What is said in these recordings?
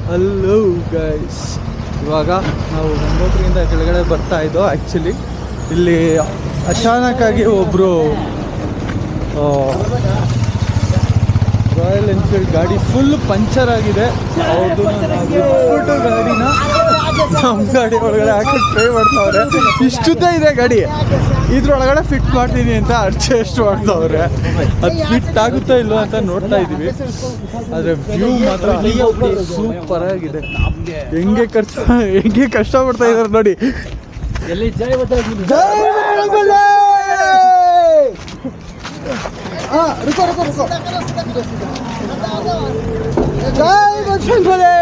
Hello guys, ಇವಾಗ ನಾವು ಗಂಗೋತ್ರಿಯಿಂದ ಕೆಳಗಡೆ ಬರ್ತಾ ಇದ್ದೋ. ಆ್ಯಕ್ಚುಲಿ ಇಲ್ಲಿ ಅಚಾನಕ್ಕಾಗಿ ಒಬ್ಬರು ರಾಯಲ್ ಎನ್ಫೀಲ್ಡ್ ಗಾಡಿ ಫುಲ್ ಪಂಚರ್ ಆಗಿದೆ. ಅವ್ರದ್ದು ನಾವು ಗಾಡಿನ ನಮ್ಮ ಗಾಡಿ ಒಳಗಡೆ ಹಾಕಿ ಟ್ರೈ ಮಾಡ್ತಾವ್ರೆ. ಇಷ್ಟುದ್ದ ಇದೆ ಗಾಡಿ, ಇದ್ರೊಳಗಡೆ ಫಿಟ್ ಮಾಡ್ತೀನಿ ಅಂತ ಅಡ್ಜಸ್ಟ್ ಮಾಡ್ತಾವ್ರೆ. ಅದು ಫಿಟ್ ಆಗುತ್ತಾ ಇಲ್ಲೋ ಅಂತ ನೋಡ್ತಾ ಇದ್ದೀವಿ. ಆದರೆ ವ್ಯೂ ಮಾತ್ರ ಸೂಪರ್ ಆಗಿದೆ. ಹೆಂಗೆ ಕಷ್ಟಪಡ್ತಾ ಇದ್ದಾರೆ ನೋಡಿ. जय बजरंग बली।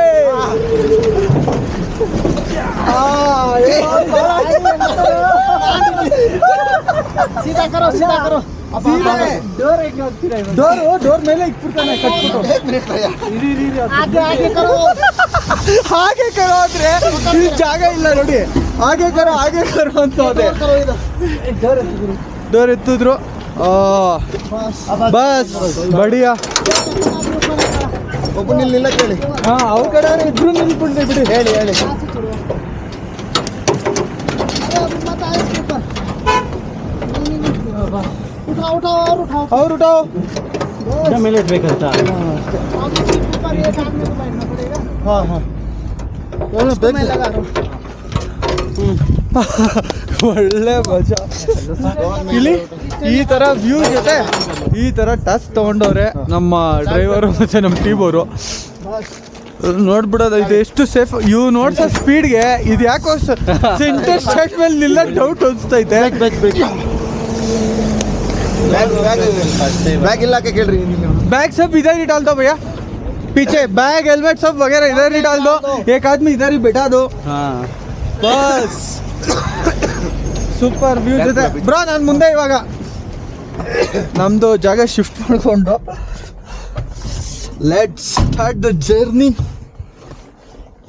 सीधा करो डोर ಮೇಲೆ ಇಟ್ಬಿಡ್ತಾನೆ ಕಟ್ಬಿಟ್ಟು. ಹಾಗೆ ಕರೋ ಅಂದ್ರೆ ಈ ಜಾಗ ಇಲ್ಲ ನೋಡಿ. ಹಾಗೆ ಕರೋ ಅಂತ ಹೋದೆ. ಡೋರ್ ಎತ್ತಿದ್ರು. ಬಸ್ ಬಡಿಯಾ ಒಬ್ಬನಿಲ್ಲ ಕೇಳಿ. ಅವ್ರ ಕಡೆ ಇಬ್ರು ನಿಲ್ಬಿಡ್ಲಿ ಬಿಡಿ. ಹೇಳಿ ಅವ್ರು ಮೇಲೆ ಇಟ್ಬೇಕಂತ. ಒಳ್ಳೆ ಮಜಾ. ಇಲ್ಲಿ ಈ ತರ ವ್ಯೂ ಜೊತೆ ಈ ತರ ಟಾಸ್ಕ್ ತಗೊಂಡವ್ರೆ ನಮ್ಮ ಡ್ರೈವರು ಮತ್ತೆ ನಮ್ಮ ಟೀಮ್ ಅವರು. ನೋಡ್ಬಿಡೋದು ಇದು ಎಷ್ಟು ಸೇಫ್. ಇವು ನೋಡ್ಸೋ ಸ್ಪೀಡ್ಗೆ ಇದು ಯಾಕೋ ಸೆಂಟರ್ ಸ್ಟ್ಯಾಟ್ ಮೇಲೆ ನಿಲ್ಲ ಡೌಟ್ ಅನ್ಸ್ತೈತೆ. बैग सब इधर ही डाल दो भैया, पीछे बैग हेलमेट सब वगैरह इधर ही डाल दो. एक आदमी इधर ही बैठा दो. बस ಸೂಪರ್ ವ್ಯೂ ಜೊತೆ ಬ್ರೋ. ನಾನು ಮುಂದೆ ಇವಾಗ ನಮ್ಮದು ಜಾಗ ಶಿಫ್ಟ್ ಮಾಡಿಕೊಂಡು ಲೆಟ್ಸ್ ಸ್ಟಾರ್ಟ್ ದ ಜರ್ನಿ.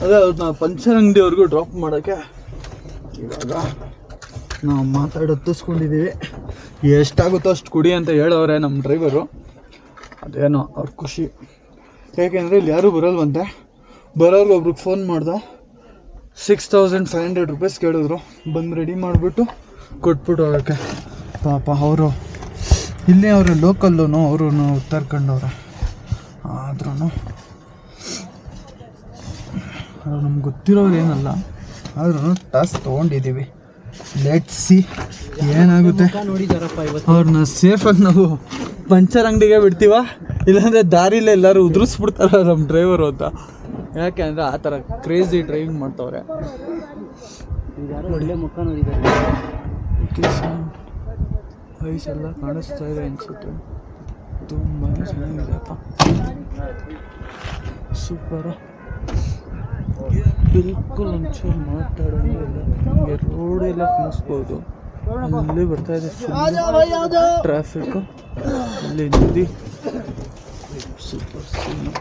ಅದೇ ಅವ್ರನ್ನ ಪಂಚರ್ ಅಂಗಡಿವರೆಗೂ ಡ್ರಾಪ್ ಮಾಡೋಕ್ಕೆ ಇವಾಗ ನಾವು ಮಾತಾಡೋತ್ತಿಸ್ಕೊಂಡಿದ್ದೀವಿ. ಎಷ್ಟಾಗುತ್ತೋ ಅಷ್ಟು ಕುಡಿ ಅಂತ ಹೇಳೋರೆ ನಮ್ಮ ಡ್ರೈವರು. ಅದೇನೋ ಅವ್ರ ಖುಷಿ. ಯಾಕೆಂದರೆ ಇಲ್ಲಿ ಯಾರೂ ಬರಲ್ವಂತೆ. ಬರೋರ್ಗೆ ಒಬ್ರಿಗೆ ಫೋನ್ ಮಾಡ್ದೆ. 6500 ರೂಪೀಸ್ ಕೇಳಿದ್ರು. ಬಂದು ರೆಡಿ ಮಾಡಿಬಿಟ್ಟು ಕೊಟ್ಬಿಟ್ಟು ಹೋಗೋಕ್ಕೆ. ಪಾಪ ಅವರು ಇಲ್ಲೇ ಅವರು ಲೋಕಲ್ಲು, ಅವರು ಉತ್ತರಾಖಂಡವ್ರೆ. ಆದ್ರೂ ಅವ್ರು ನಮ್ಗೆ ಗೊತ್ತಿರೋರು ಏನಲ್ಲ. ಆದ್ರೂ ಟಾಸ್ಕ್ ತೊಗೊಂಡಿದ್ದೀವಿ. ಲೆಟ್ಸ್ ಸಿ ಏನಾಗುತ್ತೆ. ಅವ್ರನ್ನ ಸೇಫಾಗಿ ನಾವು ಪಂಚರ್ ಅಂಗಡಿಗೆ ಬಿಡ್ತೀವ, ಇಲ್ಲಾಂದರೆ ದಾರಿಲೇ ಎಲ್ಲರೂ ಉದುರಿಸ್ಬಿಡ್ತಾರ ನಮ್ಮ ಡ್ರೈವರು ಅಂತ. ಯಾಕೆ ಅಂದರೆ ಆ ಥರ ಕ್ರೇಜಿ ಡ್ರೈವಿಂಗ್ ಮಾಡ್ತವ್ರೆ. ಒಳ್ಳೆ ಮುಖ ನೋಡಿದ್ದಾರೆ. ವಯಸ್ಸೆಲ್ಲ ಕಾಣಿಸ್ತಾ ಇದೆ ಅನಿಸುತ್ತೆ. ತುಂಬಾ ಚೆನ್ನಾಗಿದೆಯಪ್ಪ, ಸೂಪರು. ಬಿಲ್ಕುಲ್ ಒಂಚೂರು ಮಾತಾಡೋಂಗಿಲ್ಲ. ನಮಗೆ ರೋಡೆಲ್ಲ ಕಾಣಿಸ್ಬೋದು. ಅಲ್ಲಿ ಬರ್ತಾ ಇದೆ ಟ್ರಾಫಿಕ್ಕು. ಅಲ್ಲಿ ನದಿ ಸೂಪರ್ ಸೀನು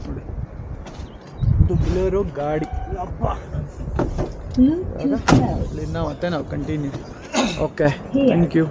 ನೋಡಿ. ಇದು ಬುಲೆರೋ ಗಾಡಿ. ಅಲ್ಲಿಂದ ಮತ್ತೆ ನಾವು ಕಂಟಿನ್ಯೂ. Okay, thank you.